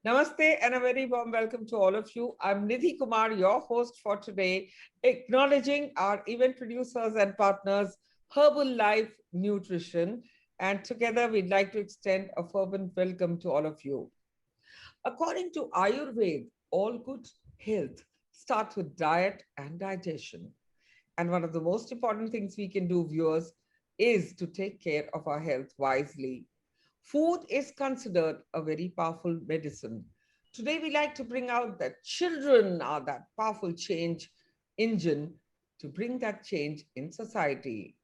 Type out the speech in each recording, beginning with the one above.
Namaste and a very warm welcome to all of you. I'm Nidhi Kumar, your host for today, acknowledging our event producers and partners, Herbal Life Nutrition. And together we'd like to extend a fervent welcome to all of you. According to Ayurveda, all good health starts with diet and digestion. And one of the most important things we can do, viewers, is to take care of our health wisely. Food is considered a very powerful medicine. Today, we like to bring out that children are that powerful change engine to bring that change in society.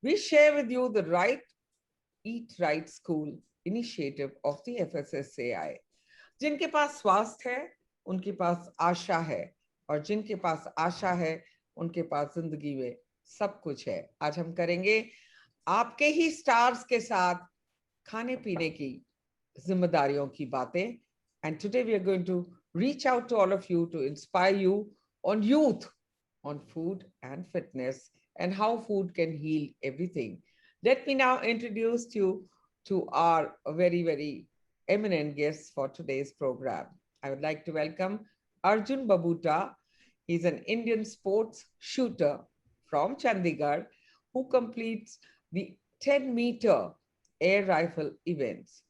We share with you the Right Eat Right School initiative of the FSSAI. जिनके पास स्वास्थ्य है उनके पास आशा है और जिनके पास आशा है उनके पास जिंदगी में सब कुछ है। आज हम करेंगे आपके ही स्टार्स के साथ खाने पीने की जिम्मेदारियों की बातें। And today we are going to reach out to all of you to inspire you on youth, on food and fitness, and how food can heal everything. Let me now introduce you to our very eminent guests for today's program. I would like to welcome Arjun Babuta. He's an Indian sports shooter from Chandigarh who completes the 10-meter air rifle events.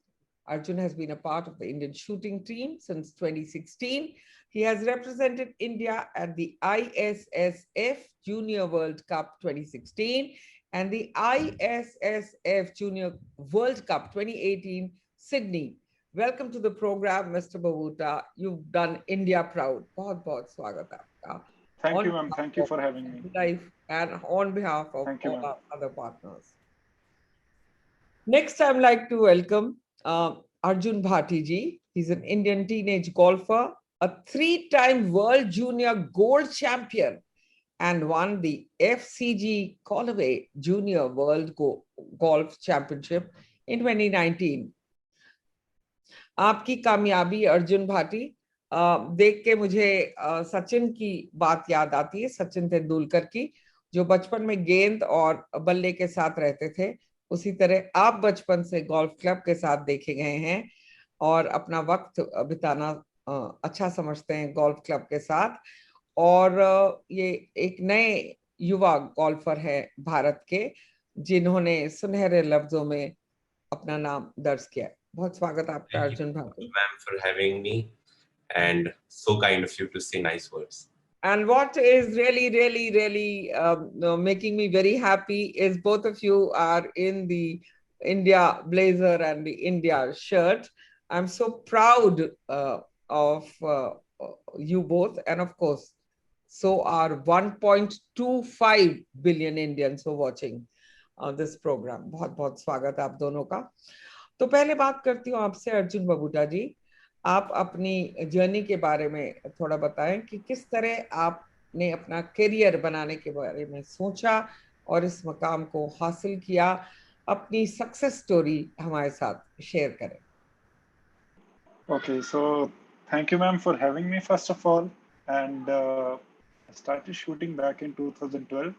Arjun has been a part of the Indian shooting team since 2016. He has represented India at the ISSF Junior World Cup 2016 and the ISSF Junior World Cup 2018 Sydney. Welcome to the program, Mr. Babuta. You've done India proud. बहुत बहुत स्वागत है आपका. Thank you, On ma'am. Thank you for having me. life and on behalf of Thank you, all ma'am. our other partners. Next, I'd like to welcome Arjun Bhati ji. He's an Indian teenage golfer, a 3-time World Junior Gold Champion, and won the FCG Callaway Junior World Golf Championship in 2019. आपकी कामयाबी अर्जुन भाटी देख के मुझे सचिन की बात याद आती है, सचिन तेंदुलकर की, जो बचपन में गेंद और बल्ले के साथ रहते थे। उसी तरह आप बचपन से गोल्फ क्लब के साथ देखे गए हैं और अपना वक्त बिताना अच्छा समझते हैं गोल्फ क्लब के साथ। और ये एक नए युवा गोल्फर है भारत के, जिन्होंने सुनहरे लफ्जों में अपना नाम दर्ज किया। बहुत स्वागत आपका Arjun Bhati. Ma'am, for having me, and so kind of you to say nice words. And what is really making me very happy is both of you are in the India blazer and the India shirt. I'm so proud of you both, and of course, so are 1.25 billion Indians who are watching this program. बहुत बहुत स्वागत है आप दोनों का। तो पहले बात करती हूँ आपसे अर्जुन बबूटा जी, आप अपनी जर्नी के बारे में थोड़ा बताएं कि किस तरह आपने अपना करियर बनाने के बारे में सोचा और इस मकाम को हासिल किया। अपनी सक्सेस स्टोरी हमारे साथ शेयर करें। Okay, so thank you, ma'am, for having me, first of all. And I started shooting back in 2012.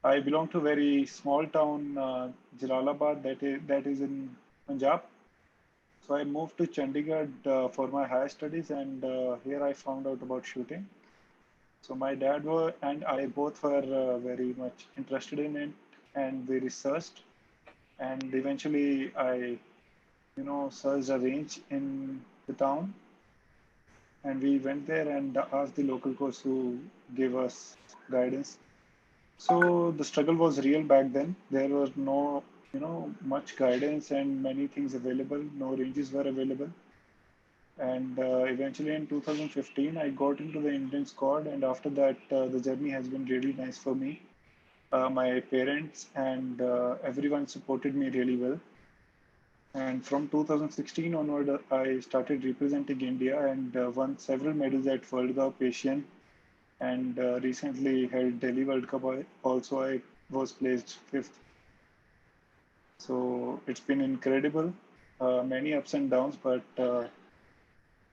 I belong to a very small town, Jalalabad, that is in Punjab. So I moved to Chandigarh for my higher studies, and here I found out about shooting. So my dad and I both were very much interested in it, and we researched. And eventually, I, searched a range in the town, and we went there and asked the local coach who gave us guidance. So the struggle was real back then. There was no, much guidance and many things available. No ranges were available. And eventually in 2015, I got into the Indian squad. And after that, the journey has been really nice for me. My parents and everyone supported me really well. And from 2016 onward, I started representing India and won several medals at World Cup, Asian, and recently held Delhi World Cup. Also, I was placed 5th. So it's been incredible. Many ups and downs, but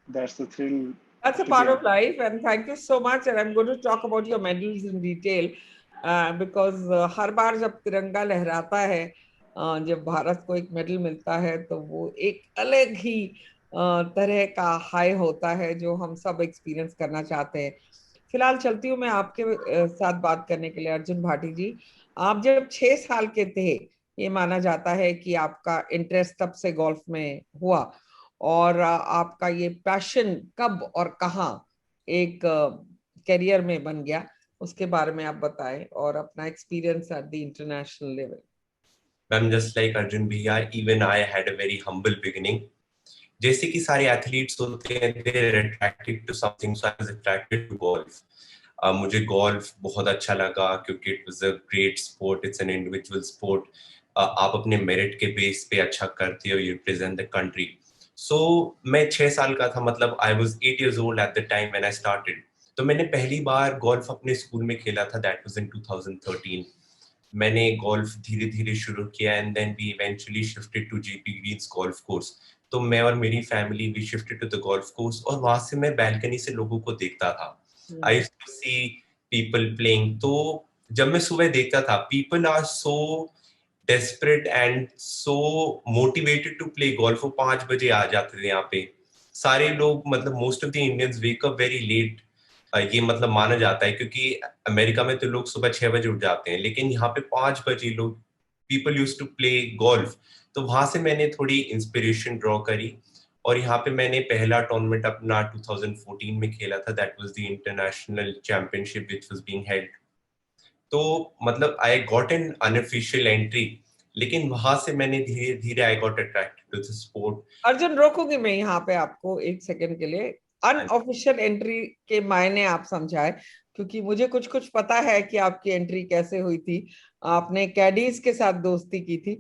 that's the thrill. That's a part of life, and thank you so much. And I'm going to talk about your medals in detail because हर बार जब तिरंगा लहराता है, जब भारत को एक medal मिलता है, तो वो एक अलग ही तरह का हाई होता है जो हम सब एक्सपीरियंस करना चाहते हैं। फिलहाल चलती हूँ मैं आपके साथ बात करने के लिए। अर्जुन भाटी जी, आप जब 6 साल के थे, ये माना जाता है कि आपका इंटरेस्ट तब से गोल्फ में हुआ, और आपका ये पैशन कब और कहाँ एक करियर में बन गया, उसके बारे में आप बताएं, और अपना experience at the international level. Ma'am, just like Arjun भैया, even I had a very humble beginning. जैसे कि सारे एथलीट्स होते हैं, they are attracted to something, so I was attracted to golf. मुझे गोल्फ बहुत अच्छा लगा क्योंकि it was a great sport, it's an individual sport. आप अपने मेरिट के बेस पे अच्छा करते हो, you represent the country. So मैं 6 साल का था, मतलब I was 8 years old at the time when I started. तो मैंने पहली बार गोल्फ अपने स्कूल में खेला था, दैट वाज इन 2013। मैंने गोल्फ धीरे धीरे शुरू किया and then we eventually shifted to JP greens golf course. तो मैं और मेरी family we shifted to the golf course, और वहां से मैं बैल्कनी से लोगों को देखता था। I used to see people playing. तो जब मैं सुबह देखता था, people are so desperate and so motivated to play golf. वो 5 बजे आ जाते थे यहाँ पे सारे लोग, मतलब most of the Indians wake up very late. ये मतलब माना जाता है, क्योंकि अमेरिका में तो लोग सुबह 6 बजे उठ जाते हैं, लेकिन यहाँ पे 5 बजे लोग people use to play golf. तो वहां से मैंने थोड़ी इंस्पिरेशन ड्रॉ करी, और यहाँ पे मैंने पहला टूर्नामेंट अपना 2014 में खेला था, that was the international championship which was being held. तो मतलब I got an unofficial entry, लेकिन वहां से मैंने धीरे धीरे I got attracted to the sport. Arjun, रोकूंगी मैं यहाँ पे आपको एक सेकंड के लिए। अनऑफिशियल एंट्री के मायने आप समझाए, क्योंकि मुझे कुछ कुछ पता है कि आपकी एंट्री कैसे हुई थी। आपने कैडीज के साथ दोस्ती की थी।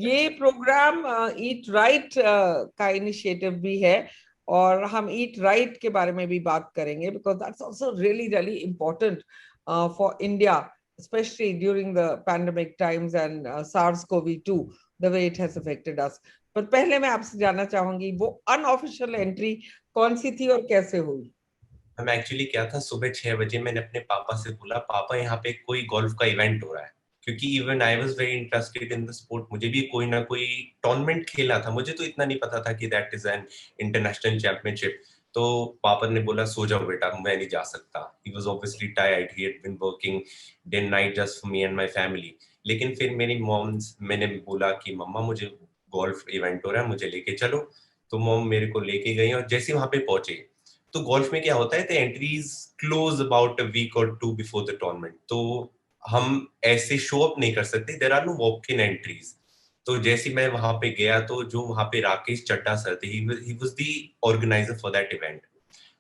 ये प्रोग्राम ईट राइट का इनिशिएटिव भी है, और हम ईट राइट के बारे में भी बात करेंगे, because that's also really really important for India, especially during the pandemic times and SARS-CoV-2, the way it has affected us. पर पहले मैं आपसे जानना चाहूंगी, वो अनऑफिशियल एंट्री कौन सी थी और कैसे हुई? हम एक्चुअली क्या था, सुबह 6 बजे मैंने अपने पापा से बोला, पापा यहाँ पे कोई गोल्फ का इवेंट हो रहा है। क्योंकि even I was very interested in the sport, मुझे भी कोई ना कोई टूर्नामेंट खेलना था। मुझे तो इतना नहीं पता था कि that is an international championship. तो पापा ने बोला, सो जाओ बेटा, मैं नहीं जा सकता। He was obviously tired, he had been working day and night just for me and my family. लेकिन फिर मेरी मॉम्स, मैंने बोला कि मम्मा मुझे गोल्फ इवेंट हो रहा है, मुझे लेके चलो। तो मॉम मेरे को लेके गई, और जैसे वहां पे पहुंचे, तो गोल्फ में क्या होता है, the entries close about a week और टू बिफोर द टूर्नामेंट। तो हम ऐसे शो अप नहीं कर सकते, there are no walk in entries. तो जैसे मैं वहां पे गया, तो जो वहां पे राकेश चड्ढा सर थे, he was the organiser for that event.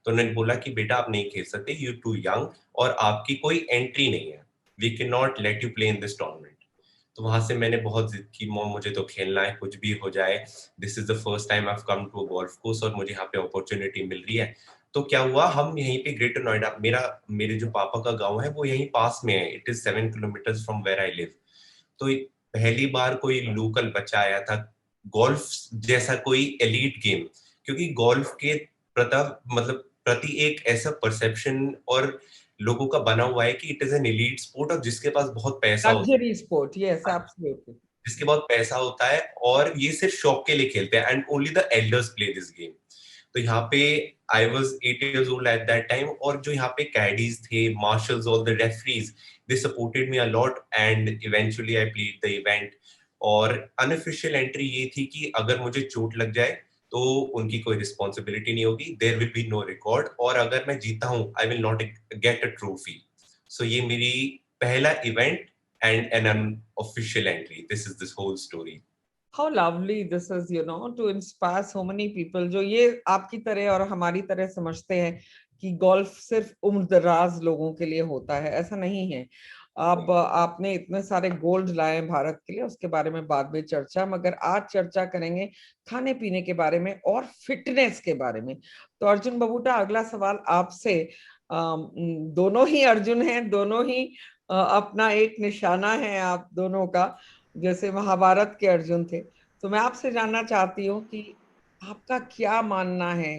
तो उन्होंने बोला कि बेटा आप नहीं खेल सकते, यू टू यंग, और आपकी कोई एंट्री नहीं है, we can not let you play in this tournament. तो वहां से मैंने बहुत जिद की, मॉम मुझे तो खेलना है, कुछ भी हो जाए, this is the first time I have come to a golf course, और मुझे यहाँ पे अपॉर्चुनिटी मिल रही है। तो क्या हुआ, हम यहीं पे ग्रेटर नोएडा, मेरे जो पापा का गांव है वो यहीं पास में है, it is 7 kilometre from where I live. तो पहली बार कोई लोकल बच्चा आया था, गोल्फ जैसा कोई एलीट गेम, क्योंकि गोल्फ के प्रति एक ऐसा परसेप्शन और लोगों का बना हुआ है कि it is an elite sport, और जिसके पास बहुत पैसा होता लग्जरी स्पोर्ट, यस है, एब्सोल्युटली। जिसके बहुत पैसा होता है, और ये सिर्फ शौक के लिए खेलते हैं, and only the elders play this game. तो यहाँ पे I was 8 years old at that time, और जो यहाँ पे कैडीज थे, marshals, all the referees, they supported me a lot, and eventually I played the event. और अनऑफिशियल एंट्री ये थी कि अगर मुझे चोट लग जाए तो उनकी कोई रिस्पॉन्सिबिलिटी नहीं होगी, there will be no record, और अगर मैं जीता हूँ I will not get a trophy. So ये मेरी पहला event and an unofficial entry. This is this whole story. How lovely this is, to inspire so many people जो ये आपकी तरह और हमारी तरह समझते हैं कि गोल्फ सिर्फ उम्रदराज लोगों के लिए होता है। ऐसा नहीं है। अब आपने इतने सारे गोल्ड लाए हैं भारत के लिए, उसके बारे में बाद में चर्चा, मगर आज चर्चा करेंगे खाने पीने के बारे में और फिटनेस के बारे में। तो अर्जुन बबूटा, अगला सवाल आपसे। दोनों ही अर्जुन हैं, दोनों ही अपना एक निशाना है आप दोनों का, जैसे महाभारत के अर्जुन थे। तो मैं आपसे जानना चाहती हूँ कि आपका क्या मानना है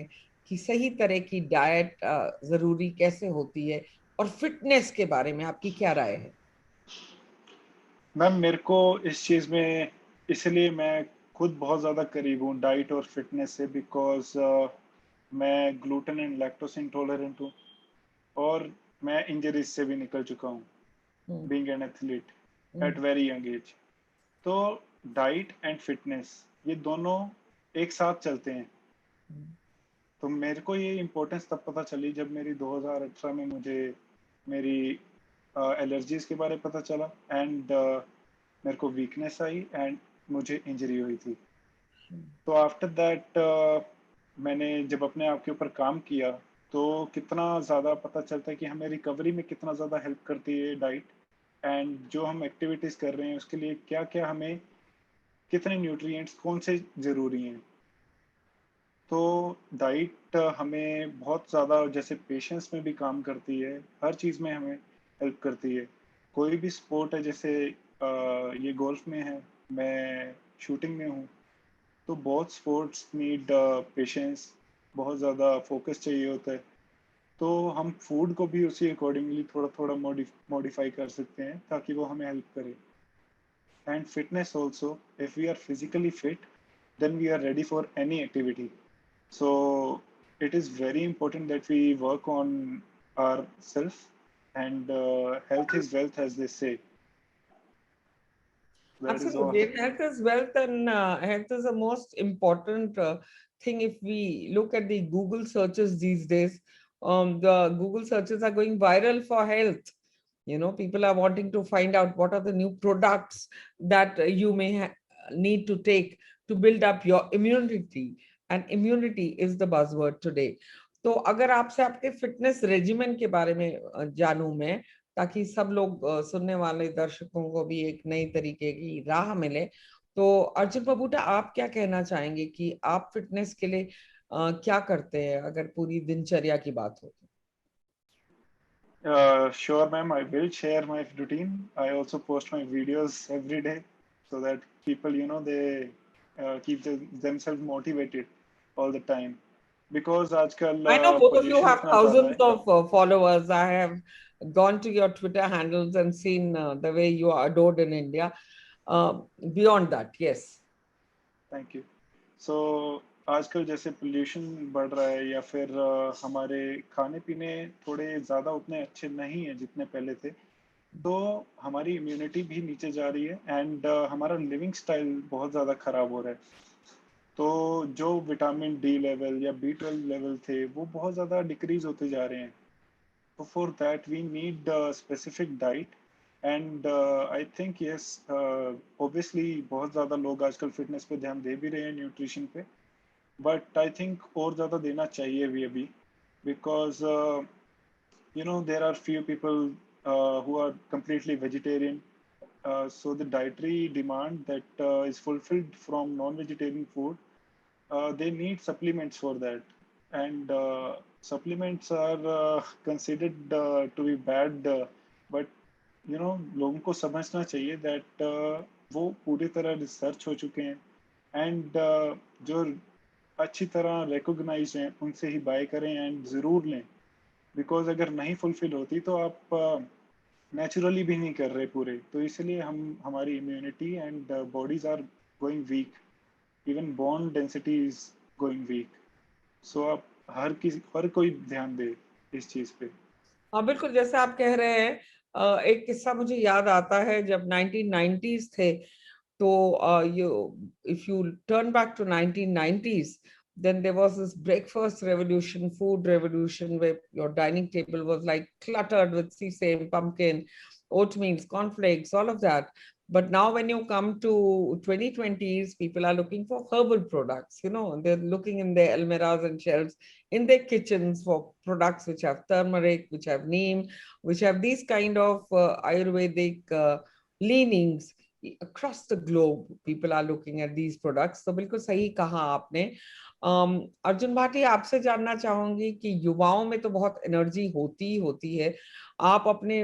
कि सही तरह की डाइट जरूरी कैसे होती है, और फिटनेस के बारे में आपकी क्या राय है? मैम मेरे को इस चीज में, इसलिए मैं खुद बहुत ज़्यादा करीब हूँ डाइट और फिटनेस से, बिकॉज मैं ग्लूटेन एंड लैक्टोस इंटॉलरेंट हूँ और मैं इंजरीज से भी निकल चुका हूँ being an athlete at very young age. तो डाइट एंड फिटनेस ये दोनों एक साथ चलते हैं। तो मेरे को ये इम्पोर्टेंस तब पता चली जब मेरी 2018 में मुझे मेरी एलर्जीज के बारे में पता चला एंड मेरे को वीकनेस आई एंड मुझे इंजरी हुई थी। तो आफ्टर दैट मैंने जब अपने आप के ऊपर काम किया तो कितना ज़्यादा पता चलता है कि हमें रिकवरी में कितना ज़्यादा हेल्प करती है डाइट, एंड जो हम एक्टिविटीज़ कर रहे हैं उसके लिए क्या क्या हमें कितने न्यूट्रिएंट्स कौन से ज़रूरी हैं। तो डाइट हमें बहुत ज़्यादा जैसे पेशेंस में भी काम करती है, हर चीज़ में हमें हेल्प करती है। कोई भी स्पोर्ट है, जैसे ये गोल्फ में है, मैं शूटिंग में हूँ, तो बहुत स्पोर्ट्स नीड पेशेंस, बहुत ज़्यादा फोकस चाहिए होता है। तो हम फूड को भी उसी अकॉर्डिंगली थोड़ा थोड़ा मॉडिफाई कर सकते हैं ताकि वो हमें हेल्प करे। And fitness also, if we are physically fit then we are ready for any activity. So it is very important that we work on ourselves, and health is wealth, as they say. That is all. Absolutely. Health is wealth, and health is the most important thing. If we look at the Google searches these days, the Google searches are going viral for health. You know, people are wanting to find out what are the new products that you may need to take to build up your immunity. And immunity is the buzzword today. तो अगर आपसे आपके fitness regiment के बारे में जानूं मैं, ताकि सब लोग सुनने वाले दर्शकों को भी एक नई तरीके की राह मिले, तो अर्जुन बबूटा आप क्या कहना चाहेंगे कि आप फिटनेस के लिए क्या करते हैं अगर पूरी दिनचर्या की बात हो तो? Sure, ma'am. I will share my routine. I also post my videos every day so that people, they keep themselves motivated all the time. Because आजकल I know both of you pollution have इतना ज़्यादा thousands है. of followers. I have gone to your Twitter handles and seen the way you are adored in India. Beyond that, yes. Thank you. So आजकल जैसे pollution बढ़ रहा है या फिर हमारे खाने पीने थोड़े ज़्यादा उतने अच्छे नहीं हैं जितने पहले थे, तो हमारी इम्यूनिटी भी नीचे जा रही है एंड हमारा लिविंग स्टाइल बहुत ज़्यादा ख़राब हो रहा है। तो जो विटामिन डी लेवल या B12 लेवल थे वो बहुत ज़्यादा डिक्रीज होते जा रहे हैं। तो for that we need specific diet, and I think yes, obviously बहुत ज़्यादा लोग आजकल फिटनेस पे ध्यान दे भी रहे हैं, न्यूट्रिशन पे, बट आई थिंक और ज़्यादा देना चाहिए भी अभी, because there are few people who are completely vegetarian. So the dietary demand that is fulfilled from non-vegetarian food, they need supplements for that, and supplements are considered to be bad, but लोगों को समझना चाहिए that वो पूरी तरह research हो चुके हैं, एंड जो अच्छी तरह रिकॉग्नाइज हैं उनसे ही बाय करें एंड ज़रूर लें, बिकॉज अगर नहीं फुलफिल होती तो आप नेचुरली भी नहीं कर रहे पूरे, तो इसलिए हमारी immunity and bodies are going weak, even bone density is going weak. So आप हर कोई ध्यान दे इस चीज पे। हाँ बिल्कुल, जैसे आप कह रहे हैं, एक किस्सा मुझे याद आता है जब 1990s थे, तो if you turn back to 1990s, then there was this breakfast revolution, food revolution, where your dining table was like cluttered with sesame, pumpkin, oatmeal, cornflakes, all of that. But now when you come to 2020s, people are looking for herbal products. They're looking in their almirahs and shelves in their kitchens for products which have turmeric, which have neem, which have these kind of Ayurvedic leanings. Across the globe people are looking at these products. तो बिल्कुल सही कहा आपने। अर्जुन भाटी, आपसे जानना चाहूंगी कि युवाओं में तो बहुत एनर्जी होती है, आप अपने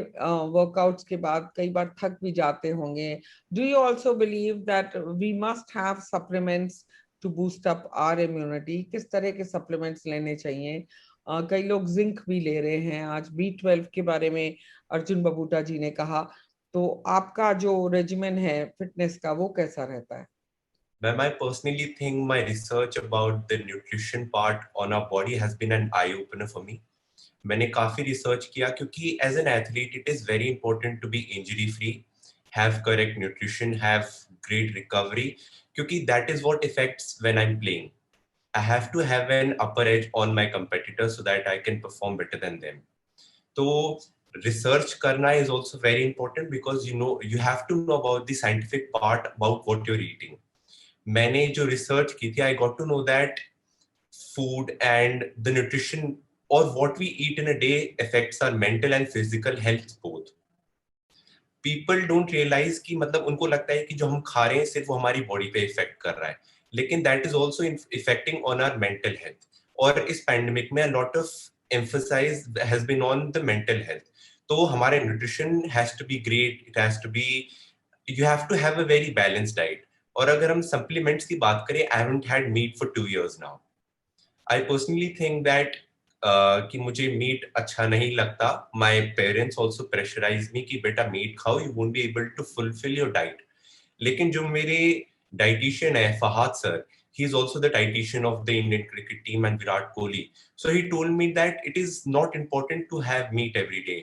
वर्कआउट्स के बाद कई बार थक भी जाते होंगे। Do you also believe that we must have supplements to boost up our immunity? किस तरह के सप्लीमेंट्स लेने चाहिए? कई लोग जिंक भी ले रहे हैं, आज B12 के बारे में अर्जुन बबूटा जी ने कहा। तो आपका जो रेजिमेंट है फिटनेस का वो कैसा रहता है? Ma'am, I personally think my research about the nutrition part on our body has been an eye opener for me. मैंने काफी रिसर्च किया क्योंकि as an athlete it is very important to be injury free, have correct nutrition, have great recovery, क्योंकि that is what effects when I am playing. I have to have an upper edge on my competitors so that I can perform better than them. So research karna is also very important because you have to know about the scientific part about what you're eating. मैंने जो research की थी, I got to know that food and the nutrition or what we eat in a day affects our mental and physical health both. People don't realize कि मतलब उनको लगता है कि जो हम खा रहे हैं सिर्फ वो हमारी बॉडी पे इफेक्ट कर रहा है, लेकिन that is also affecting on our mental health. और इस पैंडेमिक में a lot of emphasis has been on the mental health. तो हमारे nutrition has to be great, it has to be, you have to have a very balanced diet. और अगर हम supplements की बात करें, I haven't had meat for 2 years now. I personally think that कि मुझे मीट अच्छा नहीं लगता. My parents also pressurise me कि बेटा मीट खाओ, you won't be able to fulfil your diet. लेकिन जो मेरे डाइटिशियन है Fahad sir, he is also the dietitian of the Indian cricket team and Virat Kohli. So he told me that it is not important to have meat every day.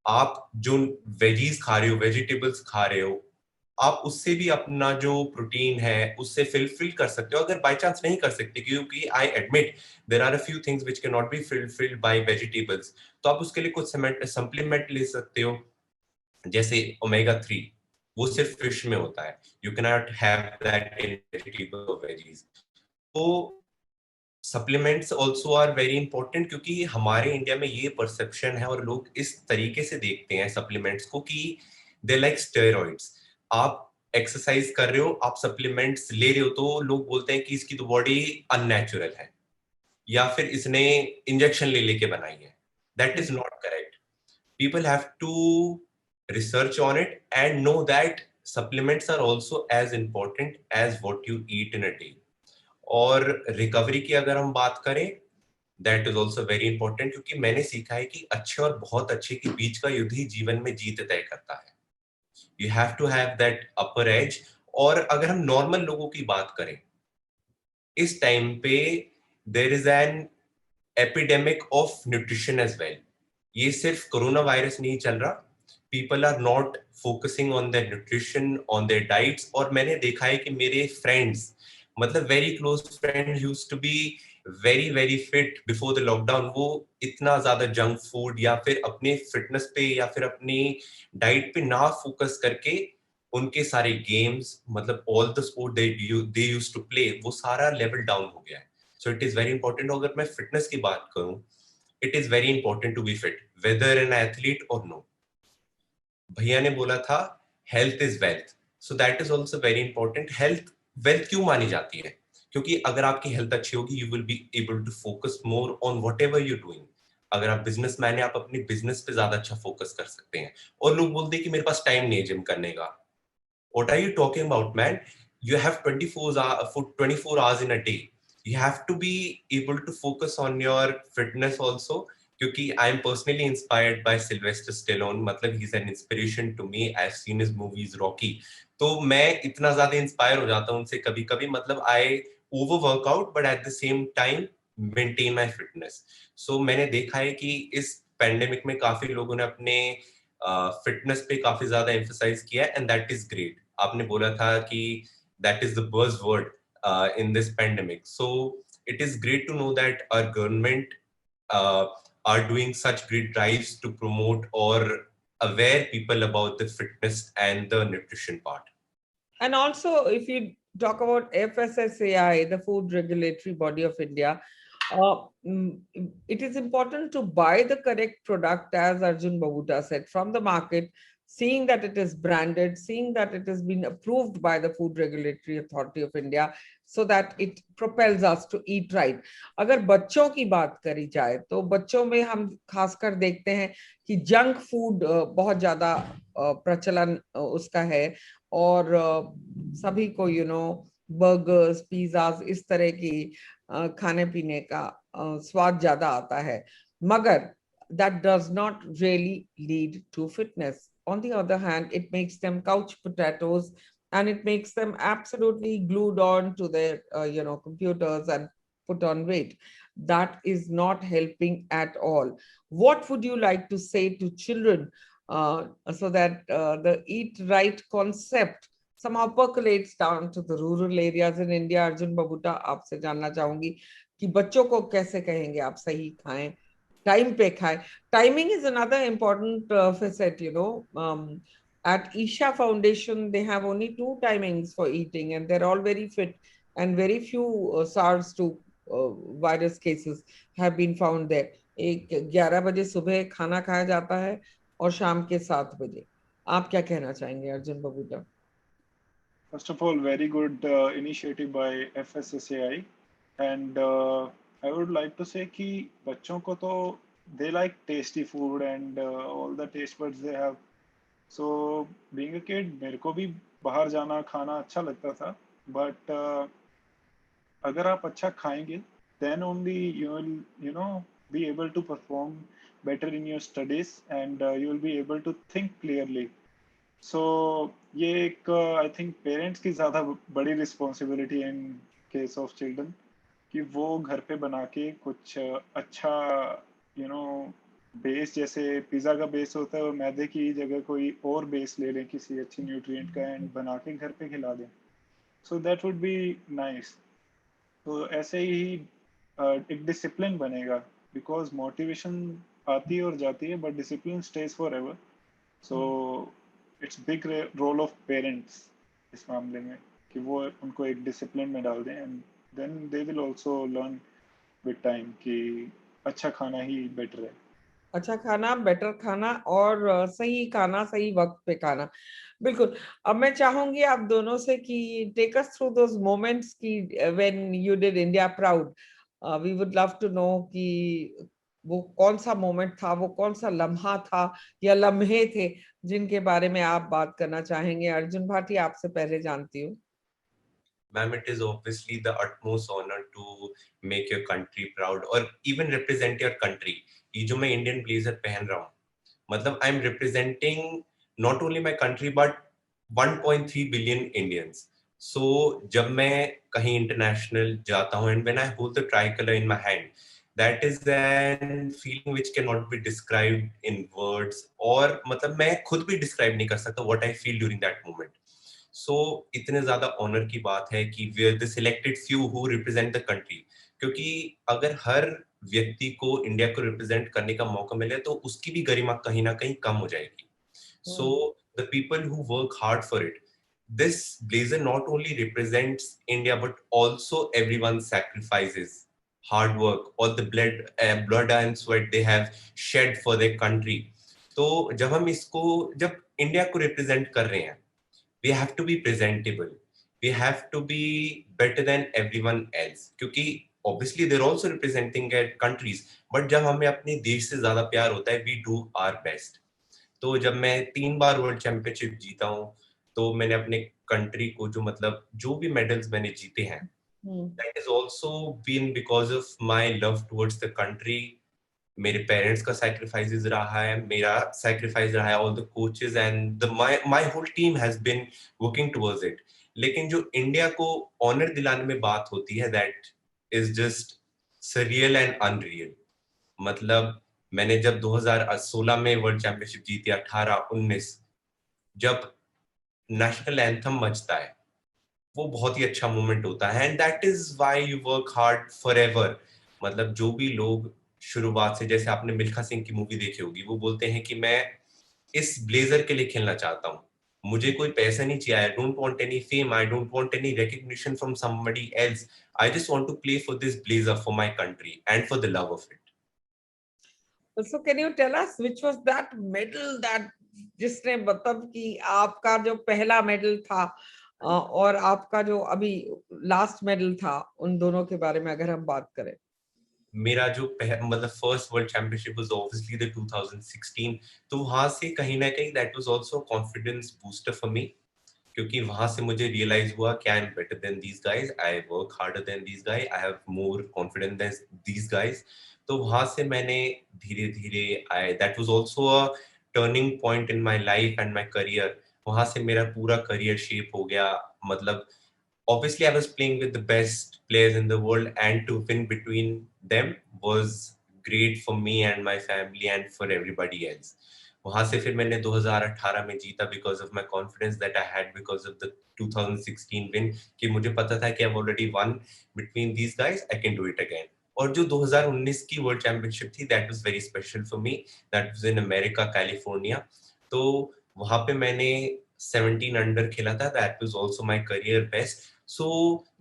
आप जो veggies खा रहे हो, vegetables खा रहे हो, आप उससे भी अपना जो प्रोटीन है उससे फिल कर सकते हो. अगर बाय चांस नहीं कर सकते, क्योंकि I admit there are a few things which can not be filled by vegetables, तो आप उसके लिए कुछ सप्लीमेंट ले सकते हो, जैसे ओमेगा 3. वो सिर्फ फिश में होता है, you can not have that in vegetable और वेजीज. तो supplements also are very important, क्योंकि हमारे इंडिया में ये परसेप्शन है और लोग इस तरीके से देखते हैं सप्लीमेंट्स को कि दे लाइक स्टेरॉइड्स. आप एक्सरसाइज कर रहे हो, आप सप्लीमेंट्स ले रहे हो, तो लोग बोलते हैं कि इसकी तो बॉडी अननेचुरल है या फिर इसने इंजेक्शन ले लेके बनाई है. That is not correct. People have to research on it and know that supplements are also as important as what you eat in a day. और रिकवरी की अगर हम बात करें, that is also very important, क्योंकि मैंने सीखा है कि अच्छे और बहुत अच्छे के बीच का युद्ध ही जीवन में जीत तय करता है. You have to have that upper edge. और अगर हम नॉर्मल लोगों की बात करें, इस टाइम पे there is an epidemic of nutrition as well. ये सिर्फ कोरोना वायरस नहीं चल रहा, people are not focusing on their nutrition, on their diets. और मैंने देखा है कि मेरे फ्रेंड्स, मतलब very close friend used to be very very fit before the lockdown, वो इतना ज्यादा जंक फूड या फिर अपने फिटनेस पे या फिर अपनी डाइट पे ना फोकस करके उनके सारे गेम्स, मतलब all the sport they used to play, वो सारा लेवल डाउन हो गया है. So it is very important. अगर मैं फिटनेस की बात करूं, it is very important to be fit whether an athlete और नो. भैया ने बोला था health is wealth, so that is also very important. Health wealth क्यों मानी जाती है? क्योंकि अगर आपकी हेल्थ अच्छी होगी, you will be able to focus more on whatever you doing. अगर आप बिजनेसमैन है, आप अपनी बिजनेस पे ज्यादा अच्छा फोकस कर सकते हैं. और लोग बोलते हैं कि मेरे पास टाइम नहीं है जिम करने का. What are you talking about, man? You have 24 hours in a day. You have to be able to focus on your fitness also. क्योंकि I am personally inspired by Sylvester Stallone. मतलब he's an inspiration to me. I've seen his movies Rocky. तो मैं इतना ज्यादा inspire हो जाता हूँ उनसे कभी कभी. मतलब I overwork out, but at the same time maintain my fitness. So मैंने देखा है कि इस पैंडेमिक में काफी लोगों ने अपने फिटनेस पे काफी ज्यादा एम्फसाइज किया है, एंड दैट इज ग्रेट. आपने बोला था कि that is the buzz word in this pandemic. So it is great to know that our government are doing such great drives to promote or aware people about the fitness and the nutrition part. And also, if you talk about FSSAI, the Food Regulatory Body of India, it is important to buy the correct product, as Arjun Babuta said, from the market, seeing that it is branded, seeing that it has been approved by the Food Regulatory Authority of India, so that it propels us to eat right. अगर बच्चों की बात करी जाए तो बच्चों में हम खासकर देखते हैं कि जंक फूड बहुत ज्यादा प्रचलन उसका है, और सभी को बर्गर्स, पिज्जाज, इस तरह की खाने पीने का स्वाद ज्यादा आता है. मगर that does not really lead to fitness. On the other hand, it makes them couch potatoes and it makes them absolutely glued on to their computers and put on weight. That is not helping at all. What would you like to say to children so that the eat right concept somehow percolates down to the rural areas in India? Arjun Babutta, आपसे जानना चाहूंगी कि बच्चों को कैसे कहेंगे आप सही खाएं, टाइम पे खाएं. Timing is another important facet, at Isha Foundation, they have only 2 timings for eating, and they're all very fit, and very few SARS-2 virus cases have been found there. एक 11 बजे सुबह खाना खाया जाता है और शाम के 7 बजे. आप क्या कहना चाहेंगे Arjun Babuta? First of all, very good initiative by FSSAI, and I would like to say कि बच्चों को तो they like tasty food and all the taste buds they have. So being a kid, मेरे को भी बाहर जाना खाना अच्छा लगता था, but अगर आप अच्छा खाएंगे, then only you will be able to perform better in your studies, and you will be able to think clearly. So ये एक आई थिंक पेरेंट्स की ज़्यादा बड़ी रिस्पॉन्सिबिलिटी है इन केस ऑफ चिल्ड्रन कि वो घर पे बना के कुछ अच्छा बेस, जैसे पिज़्ज़ा का बेस होता है और मैदे की जगह कोई और बेस ले लें किसी अच्छी न्यूट्रिएंट का एंड बना के घर पे खिला दें. So that would be nice. तो ऐसे ही एक डिसिप्लिन बनेगा, बिकॉज मोटिवेशन आती है और जाती है but discipline stays forever. So it's big role of parents इस मामले में कि वो उनको एक डिसिप्लिन में डाल दें, and then they will also learn with time कि अच्छा खाना ही बेटर है. अच्छा खाना, बेटर खाना और सही खाना, सही वक्त पे खाना. बिल्कुल. अब मैं चाहूंगी आप दोनों से कि take us through those moments की when you did India proud. We would love to know कि वो कौन सा मोमेंट था, वो कौन सा लम्हा था या लम्हे थे जिनके बारे में आप बात करना चाहेंगे. अर्जुन भाटी, आपसे पहले जानती हूँ. Ma'am, it is obviously the utmost honor to make your country proud or even represent your country. ये जो मैं इंडियन ब्लेजर पहन रहा हूँ, मतलब I am representing not only my country but 1.3 billion Indians. So जब मैं कहीं इंटरनेशनल जाता हूँ and when I hold the tricolour in my hand, that is an feeling which cannot be described in words, और मतलब मैं खुद भी describe नहीं कर सकता what I feel during that moment. So इतने ज्यादा ऑनर की बात है कि we are the selected few who represent the country, क्योंकि अगर हर व्यक्ति को इंडिया को रिप्रेजेंट करने का मौका मिले तो उसकी भी गरिमा कहीं ना कहीं कम हो जाएगी. So the people who work hard for it, this blazer not only represents India but also everyone's sacrifices, hard work, all the blood and sweat they have shed for their country. तो जब हम इसको, जब India को represent कर रहे हैं, we have to be presentable, we have to be better than everyone else, क्योंकि obviously they're also representing their countries, but जब हमें अपने देश से ज्यादा प्यार होता है, we do our best. तो जब मैं 3 बार वर्ल्ड चैंपियनशिप जीता हूँ, तो मैंने अपने कंट्री को जो भी मेडल्स मैंने जीते हैं, that is also been because of my love towards the country. मेरे पेरेंट्स का सैक्रिफाइसेस रहा है, मेरा सैक्रिफाइस रहा है, all the coaches and my whole team has been working towards it. लेकिन जो इंडिया को ऑनर दिलाने में बात होती है, that is just surreal and unreal. मतलब मैंने जब 2016 में वर्ल्ड चैंपियनशिप जीती, 18, 19, जब नेशनल एंथम बजता है, वो बहुत ही अच्छा मोमेंट होता है, and that is why you work hard forever. मतलब जो भी लोग शुरुआत से, जैसे आपने मिल्खा सिंह की मूवी देखी होगी, वो बोलते हैं कि मैं इस ब्लेजर के लिए खेलना चाहता हूँ, मुझे कोई पैसा नहीं चाहिए, I don't want any fame, I don't want any recognition from somebody else, I just want to play for this blazer for my country and for the love of it. So can you tell us which was that medal that जिसने मतलब कि आपका जो पहला medal था और आपका जो अभी लास्ट मेडल था, उन दोनों के बारे में अगर हम बात करें. मेरा जो मतलब first world championship was obviously the 2016. तो वहां से कहीं ना कहीं that was also confidence booster for me, क्योंकि वहां से मुझे रियलाइज हुआ कि I am better than these guys, I work harder than these guys, I have more confidence than these guys. तो वहां से मैंने धीरे धीरे that was also a turning point in my life and my career. वहां से मेरा पूरा करियर शेप हो गया. मतलब obviously I was playing with the best players in the world, and to win between them was great for me and my family and for everybody else. वहां से फिर मैंने 2018 में जीता because of my confidence that I had because of the 2016 win, कि मुझे पता था कि I've already won between these guys, I can do it again. और जो 2019 की वर्ल्ड चैंपियनशिप थी, that was very special for me. That was in America, California. तो वहां पे मैंने 17 अंडर खेला था. That was also my career best. So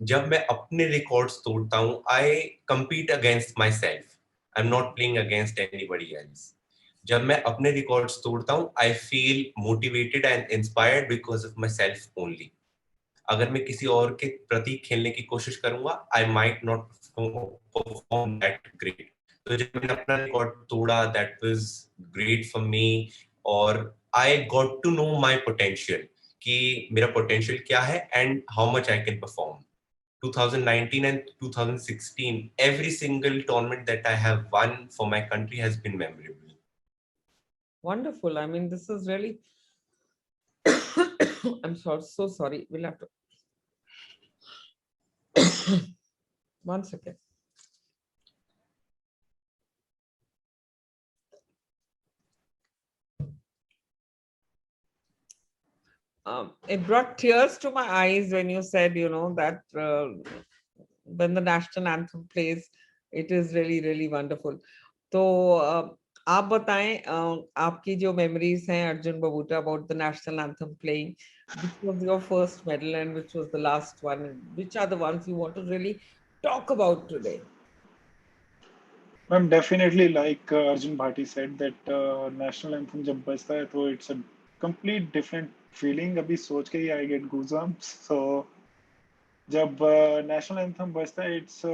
जब मैं अपने रिकॉर्ड्स तोड़ता हूँ, I compete against myself. I'm not playing against anybody else. जब मैं अपने रिकॉर्ड्स तोड़ता हूँ, I feel motivated and inspired because of myself only. अगर मैं किसी और के प्रति खेलने की कोशिश करूंगा, I might not perform that great. तो जब मैंने अपना रिकॉर्ड तोड़ा, that was great for me. और I got to know my potential, कि मेरा पोटेंशियल क्या है and how much I can perform. 2019 and 2016, every single tournament that I have won for my country has been memorable. Wonderful. I mean, this is really I'm so sorry. We'll have to one second. It brought tears to my eyes when you said, that when the national anthem plays, it is really, really wonderful. तो आप बताएं आपकी जो memories हैं Arjun Babuta about the national anthem playing, which was your first medal and which was the last one, and which are the ones you want to really talk about today? Ma'am, definitely, like Arjun Bhati said, that national anthem जब बजता है तो it's a complete different feeling. अभी सोच के ही I get goosebumps. So जब national anthem बजता है, it's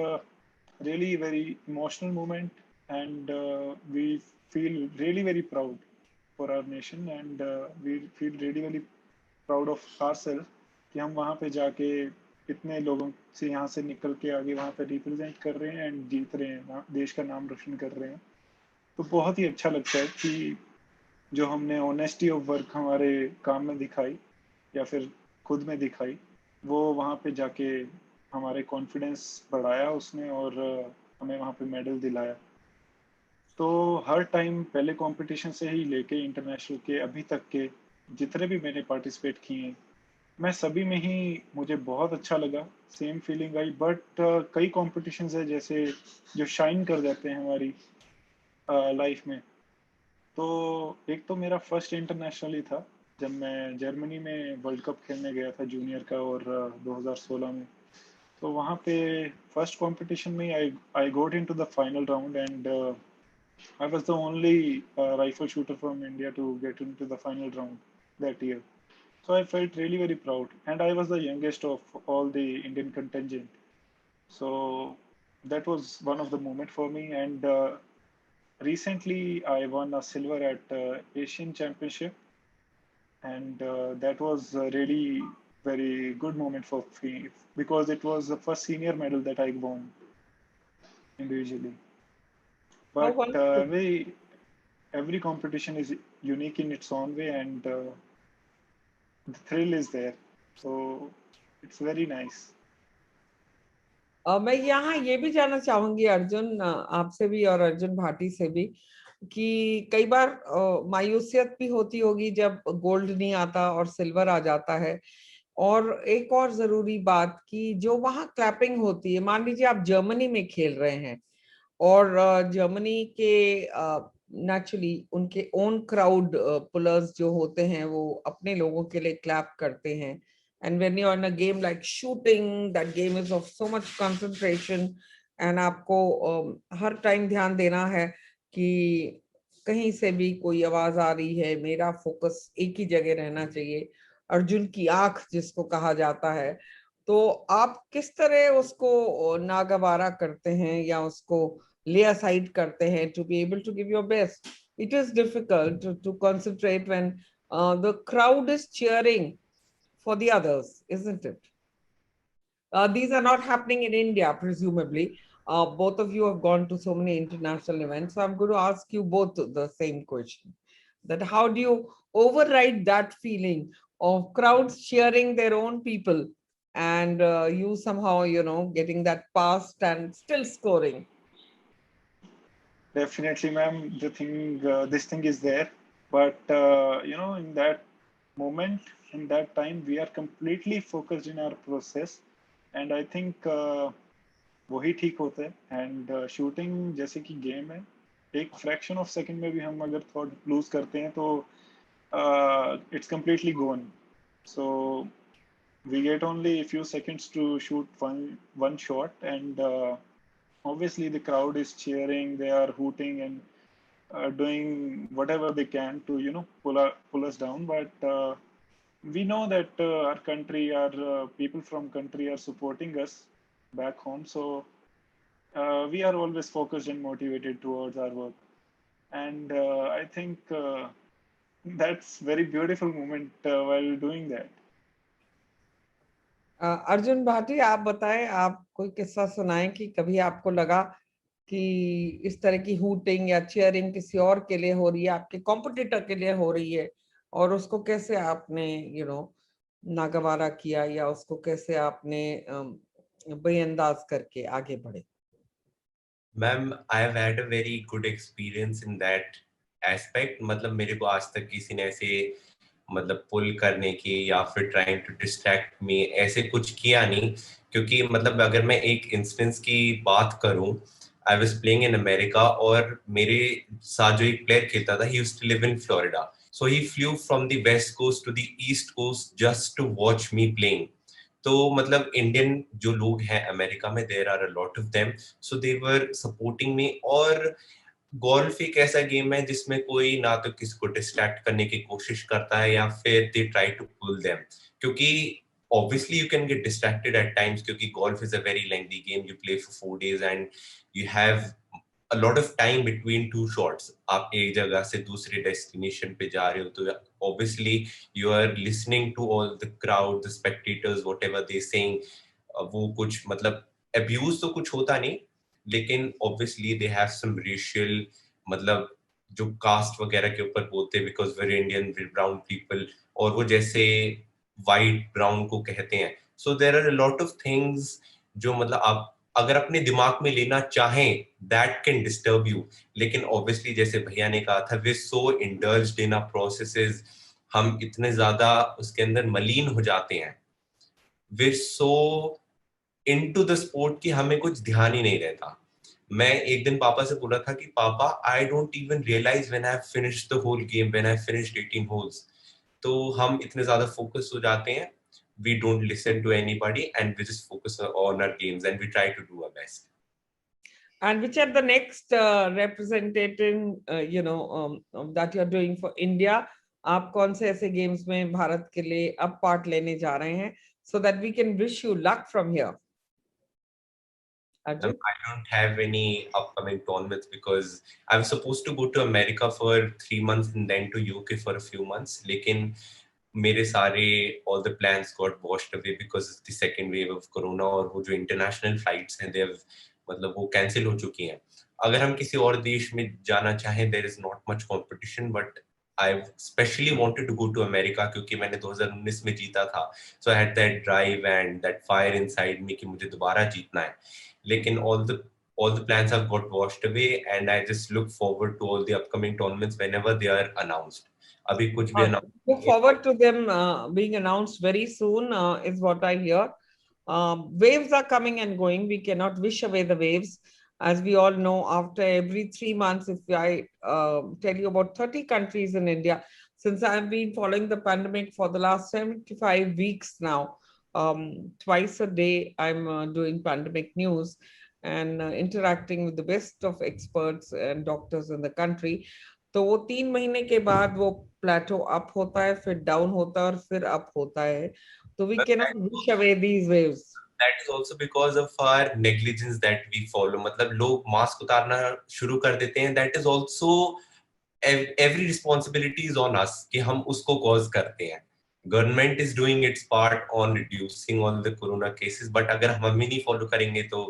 really very emotional moment, and we feel really very proud for our nation, and we feel really very proud of ourselves कि हम वहाँ पे जाके इतने लोगों से यहाँ से निकल के आगे वहाँ पे रिप्रेजेंट कर रहे हैं एंड जीत रहे हैं, देश का नाम रोशन कर रहे हैं. तो बहुत ही अच्छा लगता है कि जो हमने ऑनेस्टी ऑफ वर्क हमारे काम में दिखाई या फिर खुद में दिखाई, वो वहाँ पे जाके हमारे कॉन्फिडेंस बढ़ाया उसने और हमें वहाँ पे मेडल दिलाया. तो हर टाइम पहले कंपटीशन से ही लेके इंटरनेशनल के अभी तक के जितने भी मैंने पार्टिसिपेट किए हैं, मैं सभी में ही मुझे बहुत अच्छा लगा, सेम फीलिंग आई. बट कई कॉम्पिटिशन्स है जैसे जो शाइन कर जाते हैं हमारी लाइफ में. तो एक तो मेरा फर्स्ट इंटरनेशनल ही था जब मैं जर्मनी में वर्ल्ड कप खेलने गया था जूनियर का, और 2016 में. तो वहाँ पे फर्स्ट कंपटीशन में I got into the final round, and I was the only rifle shooter from India to get into the final round that year. So I felt really very proud, and I was the youngest of all the Indian contingent. So that was one of the moment for me. And recently I won a silver at Asian Championship, and that was a really very good moment for me because it was the first senior medal that I won individually. How But wonderful. every competition is unique in its own way, and the thrill is there. So it's very nice. मैं यहाँ ये भी जानना चाहूंगी अर्जुन आपसे भी और अर्जुन भाटी से भी कि कई बार मायूसियत भी होती होगी जब गोल्ड नहीं आता और सिल्वर आ जाता है. और एक और जरूरी बात कि जो वहाँ क्लैपिंग होती है, मान लीजिए आप जर्मनी में खेल रहे हैं और जर्मनी के नेचुरली उनके ओन क्राउड पुलर्स जो होते हैं वो अपने लोगों के लिए क्लैप करते हैं. And when you're in a game like shooting, that game is of so much concentration, and आपको हर टाइम ध्यान देना है कि कहीं से भी कोई आवाज आ रही है, मेरा फोकस एक ही जगह रहना चाहिए, अर्जुन की आंख जिसको कहा जाता है. तो आप किस तरह उसको नागवारा करते हैं या उसको lay aside करते हैं to be able to give your best? It is difficult to concentrate when the crowd is cheering for the others, isn't it? These are not happening in India, presumably. Both of you have gone to so many international events, so I'm going to ask you both the same question. That how do you override that feeling of crowds cheering their own people, and you somehow, getting that past and still scoring. Definitely, ma'am. This thing is there, but in that moment, in that time, we are completely focused in our process, and I think वही ठीक होता है. And shooting जैसे कि game है, एक fraction of second में भी हम अगर थॉट लूज करते हैं तो it's completely gone. So we get only a few seconds to shoot one shot, and obviously the crowd is cheering, they are hooting and doing whatever they can to pull us down. But we know that our country, our people from country are supporting us back home, so we are always focused and motivated towards our work. And I think that's very beautiful moment while doing that. Arjun Bhati, आप बताएं, आप कोई किस्सा सुनाएं कि कभी आपको लगा कि इस तरह की हूटिंग या चीयरिंग किसी और के लिए हो रही है, आपके कॉम्पिटिटर के लिए हो रही है, और उसको कैसे आपने नागवारा किया, या उसको कैसे आपने बेअंदाज करके आगे बढ़े? Ma'am, I have had a very good experience in that aspect. मतलब मेरे को आज तक किसी ने ऐसे मतलब पुल करने की या फिर ट्राइंग टू डिस्ट्रैक्ट मी ऐसे कुछ किया नहीं. क्योंकि मतलब अगर मैं एक इंस्टेंस की बात करूं, I was playing in America और मेरे साथ जो एक प्लेयर खेलता था, he used to live in Florida. So he flew from the west coast to the east coast just to watch me playing. तो मतलब इंडियन जो लोग हैं अमेरिका में, there are a lot of them, so they were supporting me. और golf एक ऐसा game है जिसमें कोई ना तो किसी को डिस्ट्रैक्ट करने की कोशिश करता है या फिर they try to pull them. क्योंकि obviously you can get distracted at times क्योंकि golf is a very lengthy game. You play for 4 days and you have a lot of time between two shots. आप एक जगह से दूसरे destination पे जा रहे हो तो obviously you are listening to all the crowd, the spectators, whatever they saying. वो कुछ मतलब abuse तो कुछ होता नहीं, लेकिन obviously they have some racial मतलब जो कास्ट वगैरह के ऊपर बोलते हैं because we're Indian, we're brown people, और वो जैसे वाइट ब्राउन को कहते हैं. So there are a lot of things जो मतलब आप अगर अपने दिमाग में लेना चाहें दैट कैन डिस्टर्ब यू. लेकिन ऑब्वियसली जैसे भैया ने कहा था, we so indulged in our processes, हम इतने ज्यादा उसके अंदर मलीन हो जाते हैं, we so into the sport कि हमें कुछ ध्यान ही नहीं रहता. मैं एक दिन पापा से बोला था कि पापा, I don't even realise when I have finished the whole game, when I finished 18 holes. तो हम इतने ज्यादा फोकस हो जाते हैं, we don't listen to anybody and we just focus on our games and we try to do our best. And which are the next representative that you're doing for India? आप कौन से ऐसे games में भारत के लिए अब part लेने जा रहे हैं, so that we can wish you luck from here? Arjun? I don't have any upcoming tournaments because I'm supposed to go to America for 3 months and then to UK for a few months. लेकिन मेरे सारे all the plans got washed away because of the second wave of corona, और वो जो international flights हैं मतलब वो cancel हो चुकी हैं. अगर हम किसी और देश में जाना चाहें, there is not much competition, but I especially wanted to go to America क्योंकि मैंने 2019 में जीता था. So I had that drive and that fire inside me कि मुझे दोबारा जीतना है. लेकिन all the plans have got washed away and I just look forward to all the upcoming tournaments whenever they are announced. अभी कुछ भी look forward to them being announced very soon, is what I hear. Waves are coming and going. We cannot wish away the waves. As we all know, after every 3 months, if I tell you about 30 countries in India, since I've been following the pandemic for the last 75 weeks now, twice a day, I'm doing pandemic news and interacting with the best of experts and doctors in the country. तो वो 3 महीने के बाद वो प्लेटो up होता है, फिर down होता है और फिर अप होता है. तो we cannot wish away these waves. That is also because of our negligence that we follow. मतलब लोग मास्क उतारना शुरू कर देते हैं. That is also every responsibility is on us कि हम उसको cause करते हैं. Government is doing its part on reducing all the corona cases, but अगर हम ही नहीं follow करेंगे तो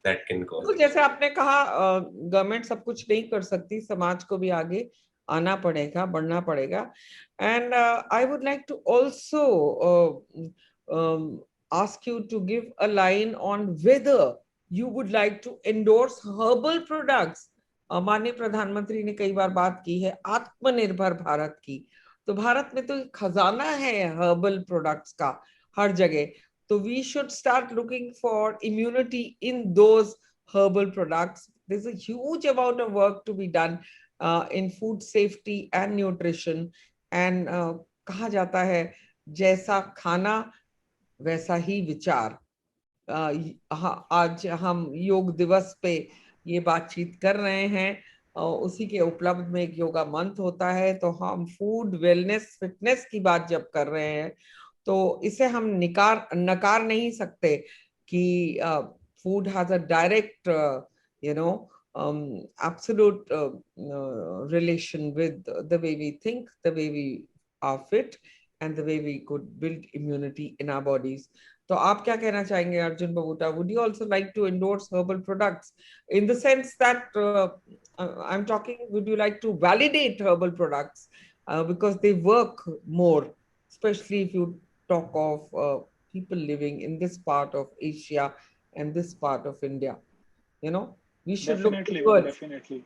that can cause. तो जैसे आपने कहा, गवर्नमेंट सब कुछ नहीं कर सकती, समाज को भी आगे आना पड़ेगा, बढ़ना पड़ेगा. And I would like to also ask you to give a line on whether you would like to endorse herbal products. माननीय प्रधानमंत्री ने कई बार बात की है आत्मनिर्भर भारत की, तो भारत में तो खजाना है हर्बल प्रोडक्ट्स का हर जगह. तो we should start looking for immunity in those herbal products. There's a huge amount of work to be done in food safety and nutrition. And कहा जाता है जैसा खाना वैसा ही विचार. आज हम योग दिवस पे ये बातचीत कर रहे हैं, उसी के उपलब्ध में एक योगा मंथ होता है. तो हम फूड वेलनेस फिटनेस की बात जब कर रहे हैं तो इसे हम नकार नहीं सकते कि food has a direct absolute relation with the way we think, the way we are fit, and the way we could build immunity in our bodies. तो आप क्या कहना चाहेंगे Arjun Babuta? Would you also like to endorse herbal products in the sense that I'm talking, would you like to validate herbal products because they work more, especially if you talk of people living in this part of Asia and this part of India, you know? We should look towards definitely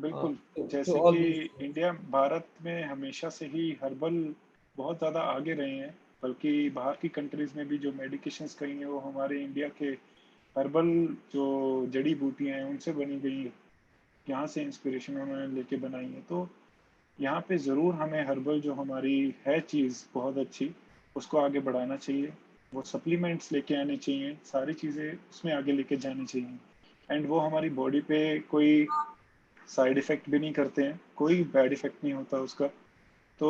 बिल्कुल. to जैसे all कि these. India Bharat में हमेशा से ही herbal बहुत ज़्यादा आगे रहे हैं, बल्कि बाहर की कंट्रीज में भी जो मेडिकेशंस कही हैं वो हमारे इंडिया के हर्बल जो जड़ी बूटियां हैं उनसे बनी गई है. यहाँ से इंस्पिरेशन उन्होंने लेके बनाई है. तो यहाँ पे ज़रूर हमें हर्बल जो हमारी है चीज़ बहुत अच्छी, उसको आगे बढ़ाना चाहिए. वो सप्लीमेंट्स लेके आने चाहिए, सारी चीज़ें उसमें आगे लेके जानी चाहिए. एंड वो हमारी बॉडी पे कोई साइड इफेक्ट भी नहीं करते हैं, कोई बैड इफेक्ट नहीं होता उसका. तो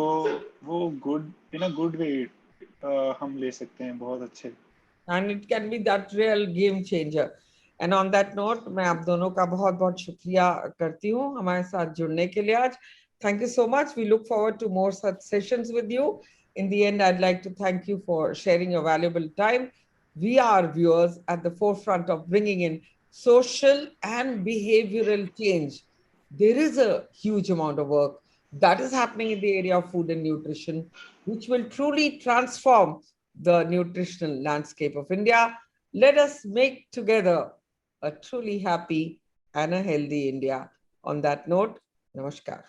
वो good in a good way हम ले सकते हैं बहुत अच्छे. And it can be that real game changer. And on that note, मैं आप दोनों का बहुत बहुत शुक्रिया करती हूँ हमारे साथ जुड़ने के लिए आज. Thank you so much. We look forward to more such sessions with you. In the end, I'd like to thank you for sharing your valuable time. We are viewers at the forefront of bringing in social and behavioral change. There is a huge amount of work that is happening in the area of food and nutrition, which will truly transform the nutritional landscape of India. Let us make together a truly happy and a healthy India. On that note, namaskar.